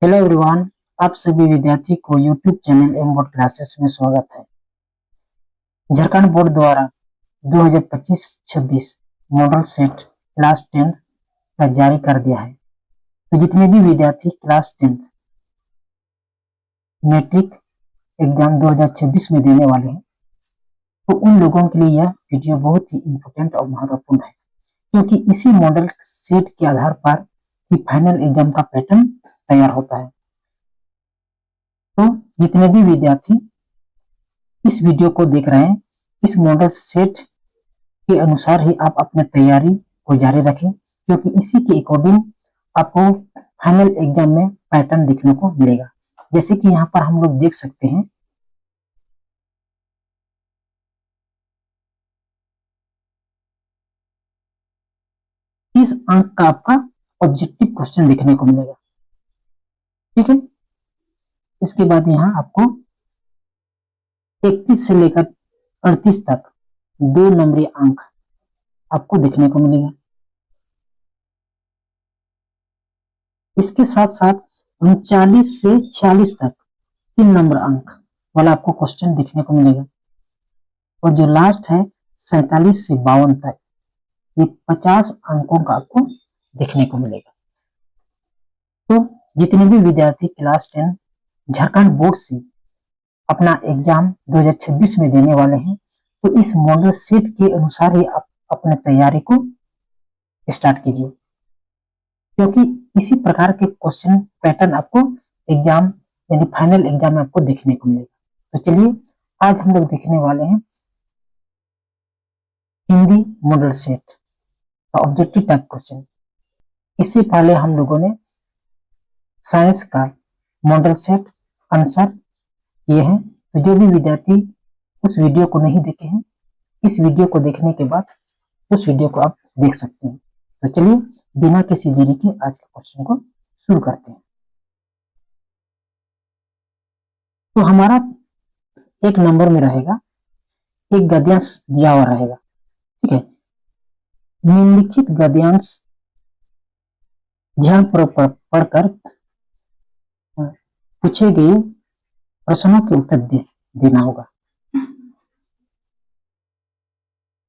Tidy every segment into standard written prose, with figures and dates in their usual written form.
Hello everyone, आप सभी विद्यार्थी को YouTube channel M board classes में स्वागत है। झारखंड बोर्ड द्वारा 2025-26 मॉडल सेट क्लास 10 का जारी कर दिया है। तो जितने भी विद्यार्थी क्लास 10 मैट्रिक एग्जाम 2026 में देने वाले हैं, तो उन लोगों के लिए यह वीडियो बहुत ही इम्पोर्टेंट और महत्वपूर्ण है, क्योंकि इसी मॉडल सेट के आधार पर ही फाइनल एग्जाम का पैटर्न तैयार होता है। तो जितने भी विद्यार्थी इस वीडियो को देख रहे हैं, इस मॉडल सेट के अनुसार ही आप अपने तैयारी को जारी रखें, क्योंकि इसी के अकॉर्डिंग आपको फाइनल एग्जाम में पैटर्न देखने को मिलेगा। जैसे कि यहाँ पर हम लोग देख सकते हैं, इस अंक का आपका ऑब्जेक्टिव क्वेश्चन देखने को मिलेगा। ठीक है, इसके बाद यहाँ आपको 31 से लेकर 38 तक 2 नंबरी अंक आपको देखने को मिलेगा। इसके साथ साथ 39 से 46 तक 3 नंबर अंक वाला आपको क्वेश्चन देखने को मिलेगा। और जो लास्ट है 47 से 52 तक, ये 50 अंकों का आपको देखने को मिलेगा। तो जितने भी विद्यार्थी क्लास 10 झारखंड बोर्ड से अपना एग्जाम 2026 में देने वाले हैं, तो इस मॉडल सेट के अनुसार ही आप अपने तैयारी को स्टार्ट कीजिए, क्योंकि इसी प्रकार के क्वेश्चन पैटर्न आपको एग्जाम यानी फाइनल एग्जाम में आपको देखने को मिलेगा। तो चलिए आज हम लोग देखने वाले हैं हिंदी मॉडल सेट का ऑब्जेक्टिव टाइप क्वेश्चन। इससे पहले हम लोगों ने साइंस का मॉडल सेट आंसर किए हैं। तो जो भी विद्यार्थी उस वीडियो को नहीं देखे हैं, इस वीडियो को देखने के बाद उस वीडियो को आप देख सकते हैं। तो चलिए बिना किसी देरी के आज के क्वेश्चन को शुरू करते हैं। तो हमारा एक नंबर में रहेगा, एक गद्यांश दिया हुआ रहेगा। ठीक है, निम्नलिखित गद्यांश ध्यानपूर्वक पढ़कर पूछे गए प्रश्नों के उत्तर देना होगा।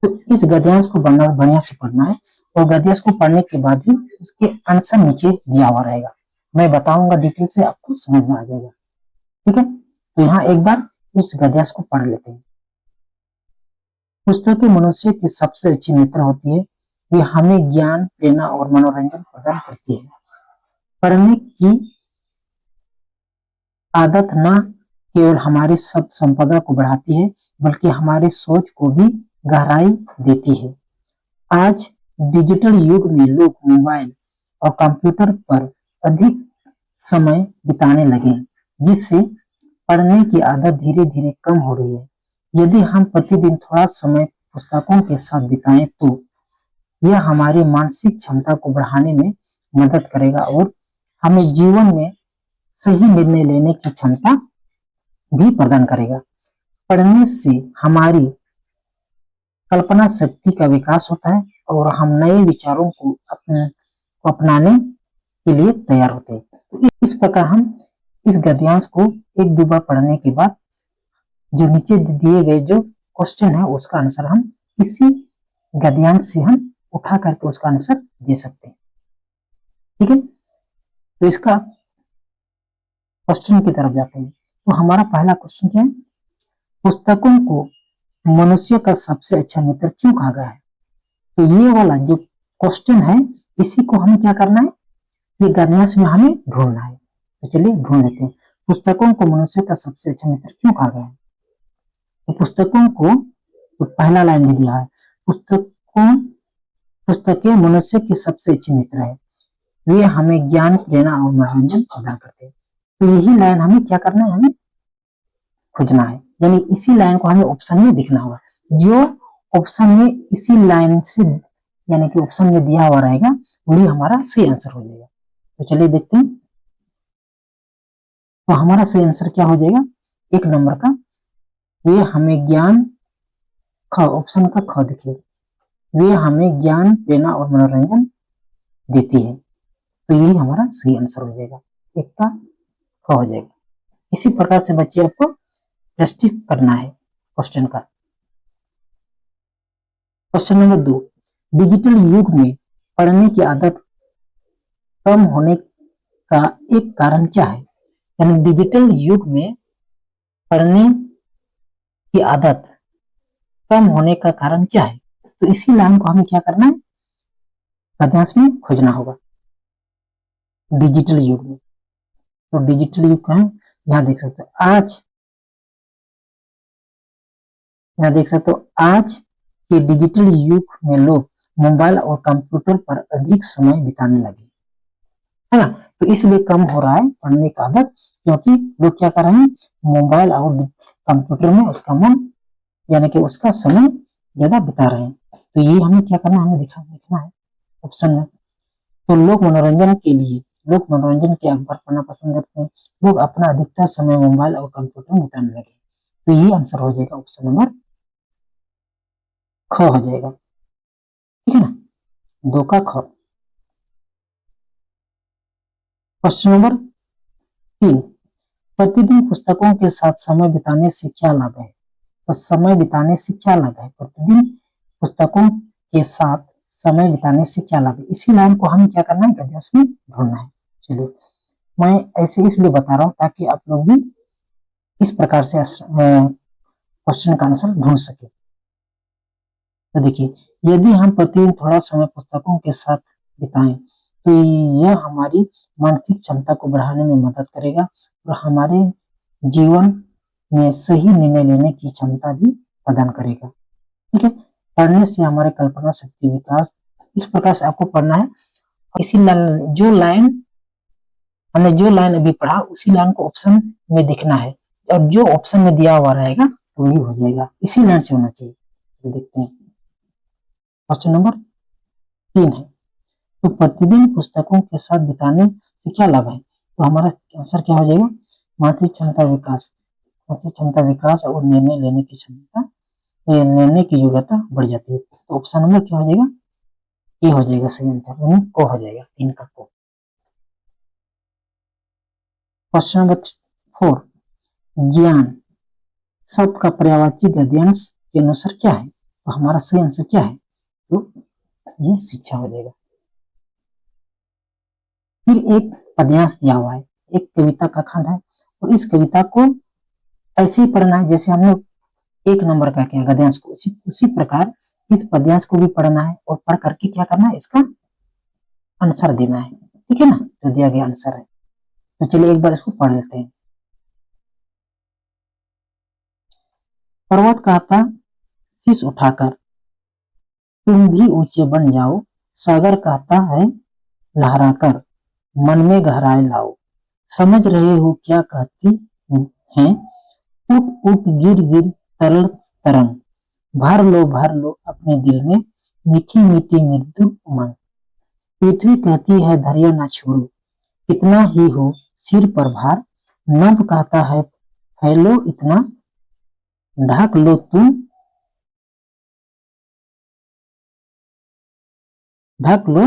तो इस गद्यांश को बढ़िया से पढ़ना है, और गद्यांश को पढ़ने के बाद ही उसके आंसर नीचे दिया हुआ रहेगा। मैं बताऊंगा डिटेल से, आपको समझ में आ जाएगा। ठीक है, तो यहाँ एक बार इस गद्यांश को पढ़ लेते हैं। पुस्तकें मनुष्य की सबसे अच्छी मित्र होती है। वे हमें ज्ञान, प्रेरणा और मनोरंजन प्रदान करती है। पढ़ने की आदत न केवल हमारी शब्द संपदा को बढ़ाती है, बल्कि हमारी सोच को भी गहराई देती है। आज डिजिटल युग में लोग मोबाइल और कंप्यूटर पर अधिक समय बिताने लगे, जिससे पढ़ने की आदत धीरे धीरे कम हो रही है। यदि हम प्रतिदिन थोड़ा समय पुस्तकों के साथ बिताएं, तो यह हमारी मानसिक क्षमता को बढ़ाने में मदद करेगा और हमें जीवन में सही निर्णय लेने की क्षमता भी प्रदान करेगा। पढ़ने से हमारी कल्पना शक्ति का विकास होता है और हम नए विचारों को अपनाने के लिए तैयार होते हैं। तो इस प्रकार हम इस गद्यांश को एक दो बार पढ़ने के बाद जो नीचे दिए गए जो क्वेश्चन है उसका आंसर हम इसी गद्यांश से हम उठा करके उसका आंसर दे सकते हैं। ठीक है, तो इसका क्वेश्चन की तरफ जाते हैं। तो हमारा पहला क्वेश्चन क्या है? पुस्तकों को मनुष्य का सबसे अच्छा मित्र क्यों कहा गया है? तो ये वाला जो क्वेश्चन है, इसी को हमें क्या करना है, ये गद्यांश में हमें ढूंढना है। तो चलिए ढूंढ लेते हैं। पुस्तकों को मनुष्य का सबसे अच्छा मित्र क्यों कहा गया है? तो पुस्तकों को, तो पहला लाइन भी दिया है, पुस्तकें मनुष्य की सबसे अच्छी मित्र है, वे हमें ज्ञान, प्रेरणा और मनोरंजन प्रदान करते हैं। तो यही लाइन हमें क्या करना है, हमें खोजना है, यानी इसी लाइन को हमें ऑप्शन में दिखना होगा। जो ऑप्शन में इसी लाइन से यानी कि ऑप्शन में दिया हुआ रहेगा, वही हमारा सही आंसर हो जाएगा। तो चलिए देखते हैं। तो हमारा सही आंसर क्या हो जाएगा, एक नंबर का, वे हमें ज्ञान, ऑप्शन का ख देखिए, वे हमें ज्ञान, प्रेरणा और मनोरंजन देती है। तो यही हमारा सही आंसर हो जाएगा। एक का ख हो जाएगा। इसी प्रकार से बच्चे आपको प्रस्तुत करना है क्वेश्चन का। क्वेश्चन नंबर 2, डिजिटल युग में पढ़ने की आदत कम होने का एक कारण क्या है? यानी डिजिटल युग में पढ़ने की आदत कम होने का कारण क्या है? तो इसी लाइन को हमें क्या करना है, गद्यांश में खोजना होगा। डिजिटल युग में, तो डिजिटल युग का है, यहाँ देख सकते हो आज, यहाँ देख सकते हो आज के डिजिटल युग में लोग मोबाइल और कंप्यूटर पर अधिक समय बिताने लगे, है ना। तो इसलिए कम हो रहा है पढ़ने का आदत, क्योंकि लोग क्या कर रहे हैं, मोबाइल और कंप्यूटर में उसका मन यानी कि उसका समय ज्यादा बिता रहे हैं। तो ये हमें क्या करना है, हमें लिखना है ऑप्शन में। तो लोग मनोरंजन के अखबार पढ़ना पसंद करते हैं, लोग अपना अधिकतर समय मोबाइल और कंप्यूटर में बिताने लगे। तो ये आंसर हो जाएगा ऑप्शन नंबर ख हो जाएगा, ठीक है ना, 2 का ख। क्वेश्चन नंबर 3, प्रतिदिन पुस्तकों के साथ समय बिताने से क्या लाभ है? तो समय बिताने से क्या लाभ है, प्रतिदिन पुस्तकों के साथ समय बिताने से क्या लाभ है? इसी लाइन को हमें क्या करना है, गद्यांश में ढूंढना है। चलो मैं ऐसे इसलिए बता रहा हूं ताकि आप लोग भी इस प्रकार से क्वेश्चन का आंसर ढूंढ सके। तो देखिए, यदि हम प्रतिदिन थोड़ा समय पुस्तकों के साथ बिताएं तो यह हमारी मानसिक क्षमता को बढ़ाने में मदद करेगा और हमारे जीवन में सही निर्णय लेने की क्षमता भी प्रदान करेगा, ठीक है। पढ़ने से हमारे कल्पना शक्ति विकास, इस प्रकार से आपको पढ़ना है। इसी जो लाइन अभी पढ़ा उसी लाइन को ऑप्शन में दिखना है, और जो ऑप्शन में दिया हुआ रहेगा तो वही हो जाएगा, इसी लाइन से होना चाहिए। तो देखते हैं क्वेश्चन नंबर 3 है, तो प्रतिदिन पुस्तकों के साथ बिताने से क्या लाभ है? तो हमारा आंसर क्या हो जाएगा, मानसिक क्षमता विकास और निर्णय लेने की क्षमता, निर्णय की योग्यता बढ़ जाती है। तो ऑप्शन नंबर क्या हो जाएगा, ए हो जाएगा सही आंसर, यानी को हो जाएगा, 3 का को। क्वेश्चन नंबर 4, ज्ञान शब्द का पर्यायवाची गद्यांश के अनुसार क्या है? तो हमारा सही आंसर क्या है, तो ये शिक्षा हो जाएगा। फिर एक पद्यांश दिया हुआ है, एक कविता का खंड है, और इस कविता को ऐसे ही पढ़ना है जैसे हम लोग 1 नंबर का किया गद्यांश को, उसी प्रकार इस पद्यांश को भी पढ़ना है और पढ़ करके क्या करना है, इसका आंसर देना है, ठीक है ना, जो दिया गया आंसर है। तो चलिए एक बार इसको पढ़ लेते हैं। पर्वत कहता शीश उठाकर तुम भी ऊंचे बन जाओ, सागर कहता है लहराकर मन में गहराई लाओ, समझ रहे हो क्या कहती है, उठ उठ गिर गिर तरल तरंग, भर लो अपने दिल में मीठी मीठी मृदुल उमंग, पृथ्वी कहती है धैर्य न छोड़ो, कितना ही हो सिर पर भार, नभ कहता है फैलो इतना, ढक लो तुम ढक लो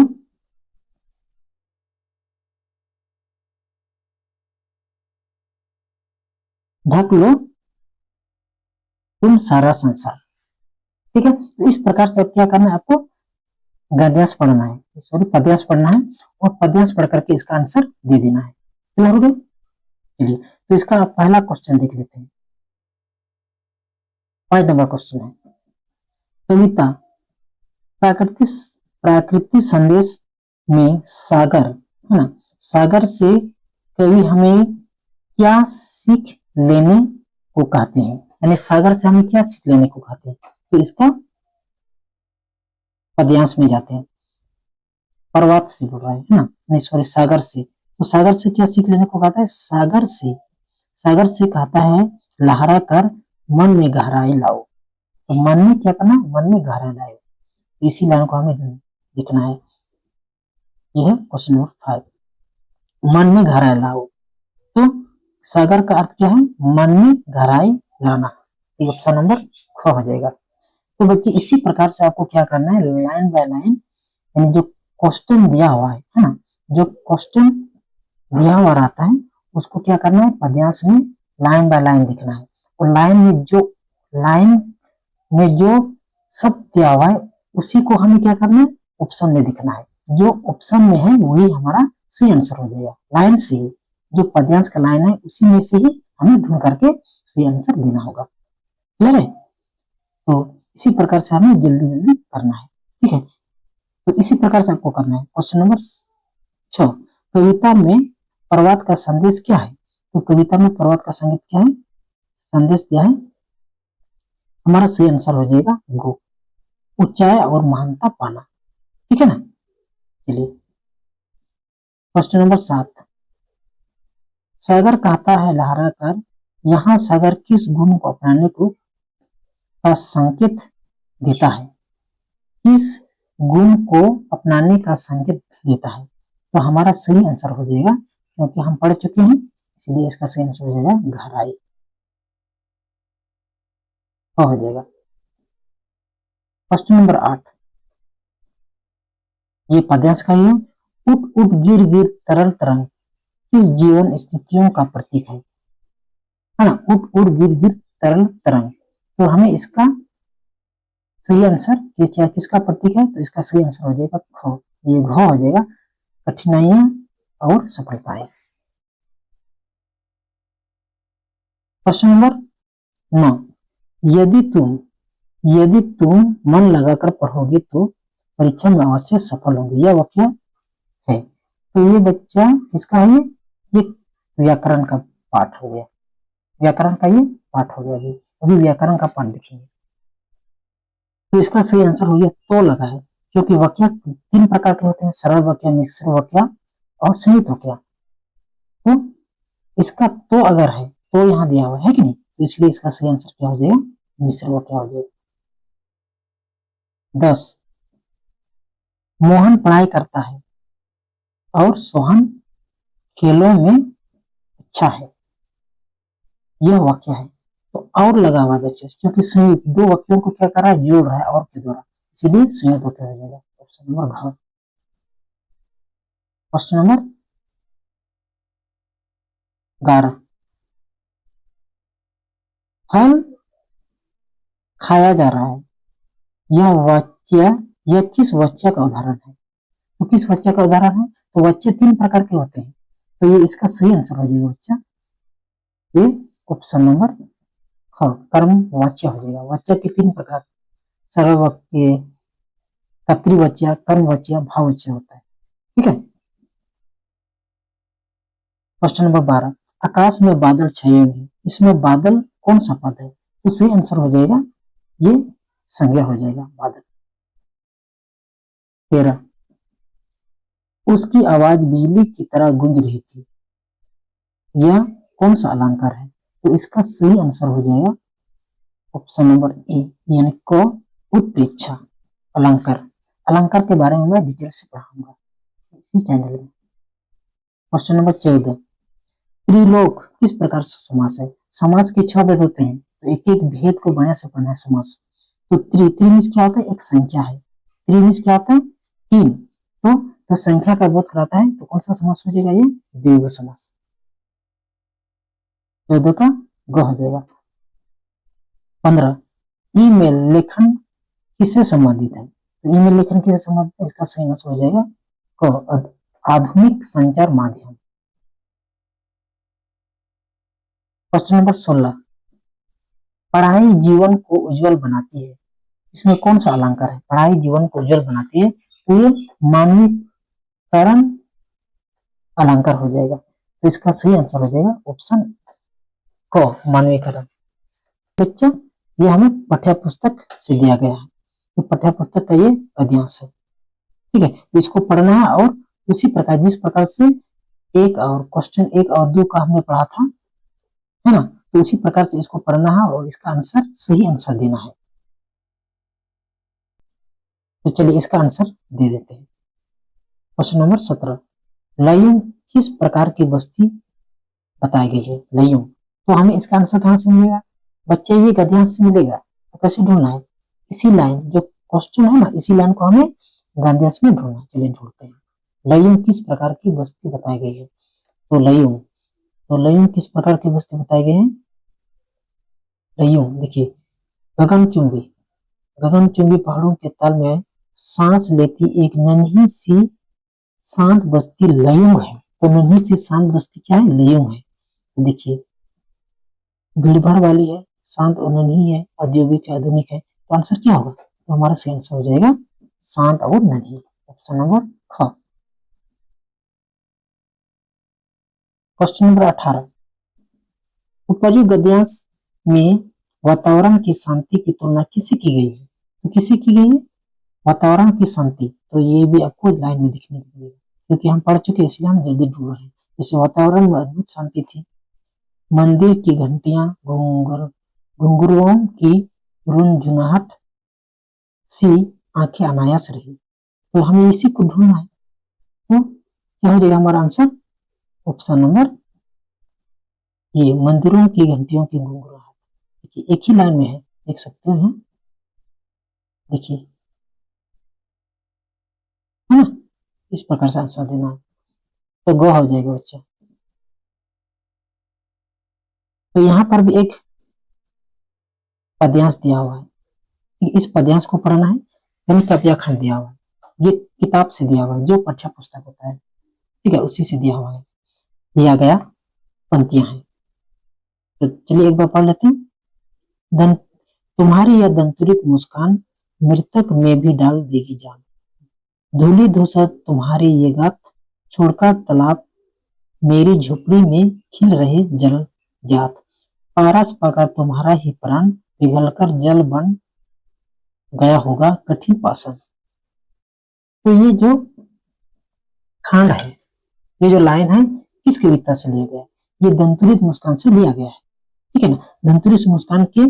ढक लो तुम सारा संसार, ठीक है। तो इस प्रकार से अब क्या करना है, आपको गद्यांश पढ़ना है, सॉरी पद्यांश पढ़ना है, और पद्यांश पढ़ करके इसका आंसर दे देना है। क्लियर हो गया? चलिए तो इसका पहला क्वेश्चन देख लेते हैं। 5 नंबर क्वेश्चन है, कविता प्राकृतिक संदेश में सागर, है ना, सागर से कवि हमें क्या सीख लेने को कहते हैं, यानी सागर से हमें क्या सीख लेने को कहते हैं। तो इसका पद्यांश में जाते हैं। पर्वत से बोल रहा है ना, नहीं सॉरी सागर से, तो सागर से क्या सीख लेने को कहता है, सागर से कहता है लहरा कर मन में गहराई लाओ, तो मन में क्या करना है, मन में गहराई लाओ, इसी लाइन को हमें लिखना है। यह है क्वेश्चन नंबर 5, मन में गहराई लाओ। तो सागर का अर्थ क्या है, मन में गहराई लाना, ये ऑप्शन नंबर ख हो जाएगा। तो बच्चे इसी प्रकार से आपको क्या करना है, लाइन बाय लाइन, यानी जो क्वेश्चन दिया हुआ है ना, जो क्वेश्चन दिया हुआ रहता है उसको क्या करना है, पद्यांश में लाइन बाय लाइन लिखना है। और लाइन में जो शब्द दिया हुआ है उसी को हमें क्या करना है, ऑप्शन में दिखना है। जो ऑप्शन में है वही हमारा सही आंसर हो जाएगा। लाइन से ही जो पद्यांश का लाइन है उसी में से ही हमें ढूंढ करके सही आंसर देना होगा। क्लियर है? तो इसी प्रकार से हमें जल्दी जल्दी करना है। ठीक है, तो इसी प्रकार से आपको करना है। क्वेश्चन नंबर 6, कविता में प्रवाद का संदेश क्या है? तो कविता में प्रवाद का संगीत क्या है, संदेश दिया है, हमारा सही आंसर हो जाएगा गो, ऊंचाई और महानता पाना। ठीक है ना? चलिए क्वेश्चन नंबर 7, सागर कहता है लहरा कर, यहाँ सागर किस गुण को अपनाने को का संकेत देता है? किस गुण को अपनाने का संकेत देता है? तो हमारा सही आंसर हो जाएगा, क्योंकि हम पढ़ चुके हैं इसलिए इसका सही आंसर हो जाएगा गहराई। हो जाएगा। क्वेश्चन नंबर 8, ये पद्यांश का ही है। उठ उठ गिर गिर तरल तरंग किस जीवन स्थितियों का प्रतीक है ना? उठ उठ गिर गिर तरल तरंग, तो हमें इसका सही आंसर ये क्या किसका प्रतीक है? तो इसका सही आंसर हो जाएगा ख, ये घ हो जाएगा, कठिनाइयां और सफलताएं। क्वेश्चन नंबर 9, यदि तुम मन लगाकर पढ़ोगे तो परीक्षा में अवश्य सफल होंगे, यह वाक्य है। तो ये बच्चा किसका है? ये व्याकरण का पाठ हो गया, व्याकरण का ये पाठ हो गया। अभी व्याकरण का पाठ देखेंगे। तो इसका सही आंसर हो गया तो लगा है, क्योंकि वाक्य 3 प्रकार के होते हैं, सरल वाक्य, मिश्र वाक्य और संयुक्त वाक्य। तो इसका तो अगर है तो यहाँ दिया हुआ है कि नहीं, तो इसलिए इसका सही आंसर क्या हो जाएगा, मिश्र वाक्य हो जाएगा। 10, मोहन पढ़ाई करता है और सोहन खेलों में अच्छा है, यह वाक्य है। तो और लगा हुआ बच्चे, क्योंकि संयुक्त 2 वाक्यों को क्या कर रहा है, जोड़ रहा है और के द्वारा, इसीलिए संयुक्त वाक्य हो जाएगा। ऑप्शन नंबर घ। क्वेश्चन नंबर 11, फल खाया जा रहा है, यह किस वाक्य का उदाहरण है? तो किस वाक्य का उदाहरण है? तो वाक्य 3 प्रकार के होते हैं, तो ये इसका सही आंसर हो जाएगा बच्चा, ये ऑप्शन नंबर ख, कर्म वाच्य हो जाएगा। वाच्य के 3 प्रकार, सरल वाक्य, कर्तृवाच्य, कर्मवाच्य, भाववाच्य होता है। ठीक है। क्वेश्चन नंबर 12, आकाश में बादल छाए हुए हैं, इसमें बादल कौन सा पद है? तो सही आंसर हो जाएगा ये संज्ञा हो जाएगा बादल। 13, उसकी आवाज बिजली की तरह गूंज रही थी, यह कौन सा अलंकार है? तो इसका सही आंसर हो जाएगा ऑप्शन नंबर ए, यानी क, उत्प्रेक्षा अलंकार। अलंकार के बारे में मैं डिटेल से पढ़ाऊंगा इसी चैनल में। क्वेश्चन नंबर 14, त्रिलोक किस प्रकार से समास है? समास के 6 भेद होते हैं, तो एक एक भेद को बढ़िया से पढ़ना है समास। तो त्रि मीन्स क्या होता है? एक संख्या है। त्रि मीन्स क्या होता है? 3। तो संख्या का बोध कराता है, तो कौन सा समास हो जाएगा? ये द्विगु समास। 14 का ग हो जाएगा। 15, ईमेल लेखन किससे संबंधित है? तो ईमेल लेखन किससे संबंधित है? इसका सही आंसर हो जाएगा क, आधुनिक संचार माध्यम। क्वेश्चन नंबर 16, पढ़ाई जीवन को उज्जवल बनाती है, इसमें कौन सा अलंकार है? पढ़ाई जीवन को उज्जवल बनाती है, तो ये मानवीकरण अलंकार हो जाएगा। तो इसका सही आंसर हो जाएगा ऑप्शन क, मानवीकरण। बच्चा ये हमें पाठ्य पुस्तक से दिया गया है, तो पाठ्य पुस्तक का ये पद्यांश है। ठीक है, तो इसको पढ़ना है और उसी प्रकार जिस प्रकार से एक और क्वेश्चन 1 और 2 का हमने पढ़ा था, है ना, तो उसी प्रकार से इसको पढ़ना है और इसका आंसर सही आंसर देना है। तो चलिए इसका आंसर दे देते हैं। क्वेश्चन नंबर 17, लयंग किस प्रकार की बस्ती बताई गई है? लयंग, तो हमें इसका आंसर कहां से मिलेगा? बच्चे ये गद्यांश से मिलेगा, तो कैसे ढूंढना है? इसी लाइन जो क्वेश्चन है ना, इसी लाइन को हमें गद्यांश में ढूंढना है। चलिए ढूंढते हैं। लयंग किस प्रकार की बस्ती बताई गई है? तो लयुंग, तो लयुंग किस प्रकार के बस्ती बताए गए हैं? लयुंग देखिए, गगनचुंबी, गगनचुंबी पहाड़ों के तल में सांस लेती एक नन्ही सी शांत बस्ती लयुंग है। तो नन्ही सी शांत बस्ती क्या है? लयुंग है। तो देखिए, भीड़भाड़ वाली है, शांत और नन्ही है, औद्योगिक है, आधुनिक है, तो आंसर क्या होगा? तो हमारा सही आंसर हो जाएगा शांत और नन्ही, ऑप्शन नंबर ख। क्वेश्चन नंबर 18, उपर्युक्त गद्यांश में वातावरण की शांति की तुलना किससे की गई है? तो किससे की गई है? वातावरण की शांति। तो ये भी आपको लाइन में दिखने को मिलेगा, क्योंकि हम पढ़ चुके हैं, इसलिए हम जल्दी ढूंढ रहे हैं। जैसे वातावरण में अद्भुत शांति थी, मंदिर की घंटियां घुंघरुओं की रुनझुनाहट सी आंखें अनायास रही। तो हमें इसी को ढूंढना है। तो क्या हो जाएगा हमारा आंसर? ऑप्शन नंबर ये, मंदिरों की घंटियों की घुंघराहट। देखिए, एक ही लाइन में है, देख सकते हैं, देखिए, है ना? इस प्रकार से आंसर देना है, तो ग हो जाएगा बच्चा। तो यहाँ पर भी एक पद्यांश दिया हुआ है, इस पद्यांश को पढ़ना है, यानी काव्य खंड दिया हुआ है। ये किताब से दिया हुआ है, जो परीक्षा पुस्तक होता है, ठीक है, उसी से दिया हुआ है, दिया गया पंक्तियां हैं। तो चलिए एक बार पढ़ लेते हैं। दन तुम्हारी यह दंतुरित मुस्कान मृतक में भी डाल देगी जान, धूली धूसर तुम्हारी ये गात छोड़कर तालाब मेरी झुपड़ी में खिल रहे जल जात, पारस पाकर तुम्हारा ही प्राण पिघलकर जल बन गया होगा कठिन पाषाण। तो ये जो खंड है, ये जो लाइन है, किस कविता से लिया गया है? ये दंतुरित मुस्कान से लिया गया है, ठीक है ना? दंतुरित मुस्कान के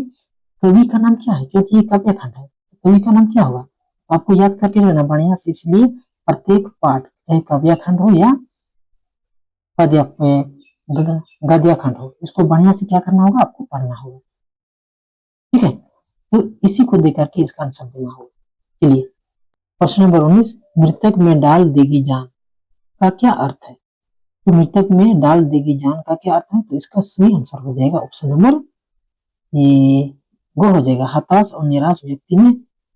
कवि का नाम क्या है? क्योंकि ये काव्य खंड है, कवि का नाम क्या होगा? तो आपको याद करके लेना बढ़िया से, इसलिए प्रत्येक पाठ, चाहे काव्य खंड हो या पद्य गद्य खंड हो, इसको बढ़िया से क्या करना होगा? आपको पढ़ना होगा, ठीक है? तो इसी को देकर के इसका आंसर देना होगा। चलिए प्रश्न नंबर 19, मृतक में डाल देगी जान का क्या अर्थ है? तो मृतक में डाल देगी जान का क्या अर्थ है? तो इसका सही आंसर हो जाएगा ऑप्शन नंबर ये, वो हो जाएगा, हताश और निराश व्यक्ति में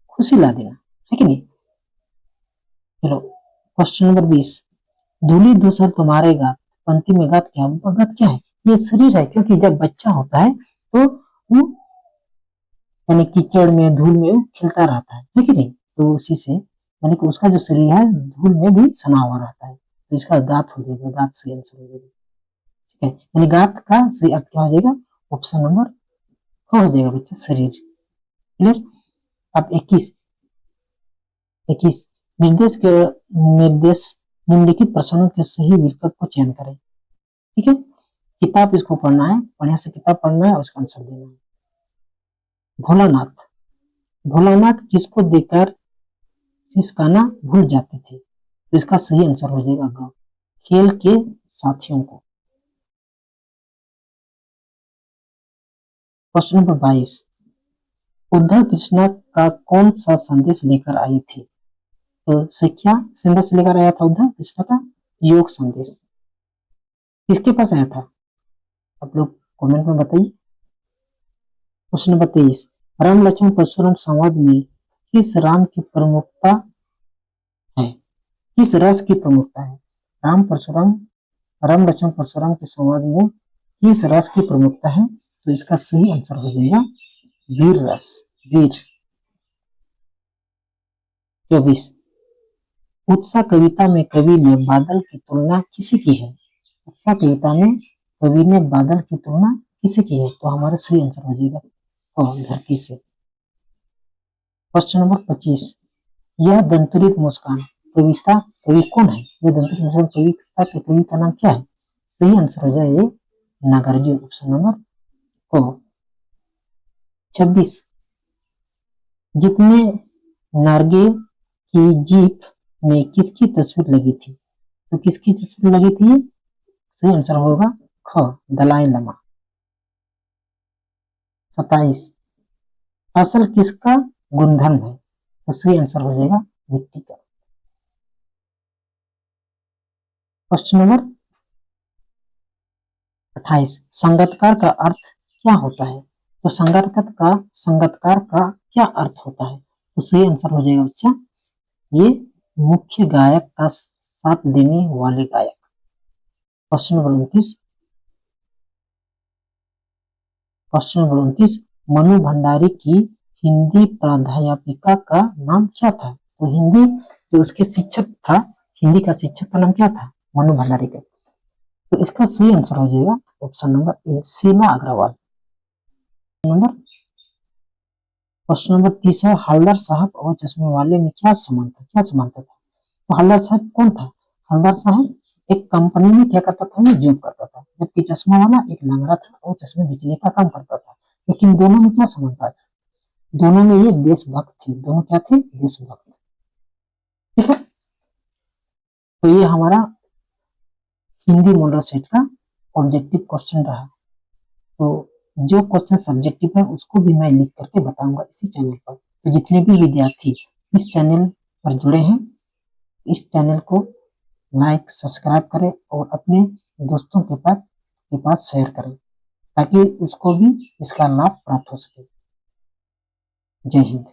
खुशी ला देना, है कि नहीं? चलो क्वेश्चन नंबर 20, धूली धूसर तुम्हारे गात, पंक्ति में गात क्या? गात क्या है? ये शरीर है, क्योंकि जब बच्चा होता है तो वो यानी कीचड़ में, धूल में वो खिलता रहता है कि नहीं? तो उसी से यानी कि उसका जो शरीर है धूल में भी सना हुआ रहता है, तो इसका गात हो जाएगा, गात सही आंसर हो जाएगा, ठीक है? यानी गात का सही अर्थ क्या हो जाएगा? ऑप्शन नंबर हो जाएगा बच्चा, शरीर। क्लियर? अब 21, 21, निर्देश के निर्देश निम्नलिखित प्रश्नों के सही विकल्प को चयन करें, ठीक है? किताब इसको पढ़ना है, बढ़िया से किताब पढ़ना है और उसका आंसर देना है। भोलानाथ, भोलानाथ किसको देकर सिसकाना भूल जाते थे? तो इसका सही आंसर हो जाएगा ग, खेल के साथियों को। क्वेश्चन नंबर 22, उद्धव कृष्णा का कौन सा संदेश लेकर आए थे? तो क्या संदेश लेकर आया था उद्धव कृष्णा का? योग संदेश। किसके पास आया था? आप लोग कमेंट में बताइए। क्वेश्चन नंबर 23, राम लक्ष्मण परशुराम संवाद में किस राम की प्रमुखता है? किस रस की प्रमुखता है? राम लक्ष्मण परशुराम के संवाद में किस रस की प्रमुखता है? तो इसका सही आंसर हो जाएगा वीर रस, वीर। 24, उत्साह कविता में कवि ने बादल की तुलना किसे की है? उत्साह कविता में कवि ने बादल की तुलना किसे की है? तो हमारा सही आंसर हो जाएगा धरती से। क्वेश्चन नंबर 25, यह दंतुरित मुस्कान कविता कवि कौन है? यह दंतुरित मुस्कान कविता के कवि का नाम क्या है? सही आंसर हो जाए नागार्जुन, ऑप्शन नंबर को। 26, जितने नार्गे की जीप में किसकी तस्वीर लगी थी? तो किसकी तस्वीर लगी थी? सही आंसर होगा ख, दलाई लामा। 27, फसल किसका गुणधर्म है? तो सही आंसर हो जाएगा मिट्टी का। क्वेश्चन नंबर 28 संगतकार का अर्थ क्या होता है? तो संगतकार का क्या अर्थ होता है? तो सही आंसर हो जाएगा बच्चा, ये मुख्य गायक का साथ देने वाले गायक। क्वेश्चन नंबर 29, मनु भंडारी की हिंदी प्राध्यापिका का नाम क्या था? तो हिंदी जो उसके शिक्षक था, हिंदी का शिक्षक का नाम क्या था? मनु भंडारी का। तो इसका सही आंसर हो जाएगा option number A, Sheela Agarwal. Question number 30 है, हलदर साहब और चश्मे वाले में क्या समानता था? तो हलदर साहब कौन था? हलदर साहब एक कंपनी में क्या करता था? ये जॉब करता था, जबकि चश्मा वाला एक लंगड़ा था और चश्मे बेचने का काम करता था। लेकिन दोनों में क्या समानता था? दोनों में ये देशभक्त थे, दोनों क्या थे? देशभक्त। ठीक है, तो ये हमारा हिंदी मॉडल सेट का ऑब्जेक्टिव क्वेश्चन रहा। तो जो क्वेश्चन सब्जेक्टिव है उसको भी मैं लिख करके बताऊंगा इसी चैनल पर। तो जितने भी विद्यार्थी इस चैनल पर जुड़े हैं, इस चैनल को लाइक सब्सक्राइब करें और अपने दोस्तों के पास शेयर करें, ताकि उसको भी इसका लाभ प्राप्त हो सके। जय हिंद।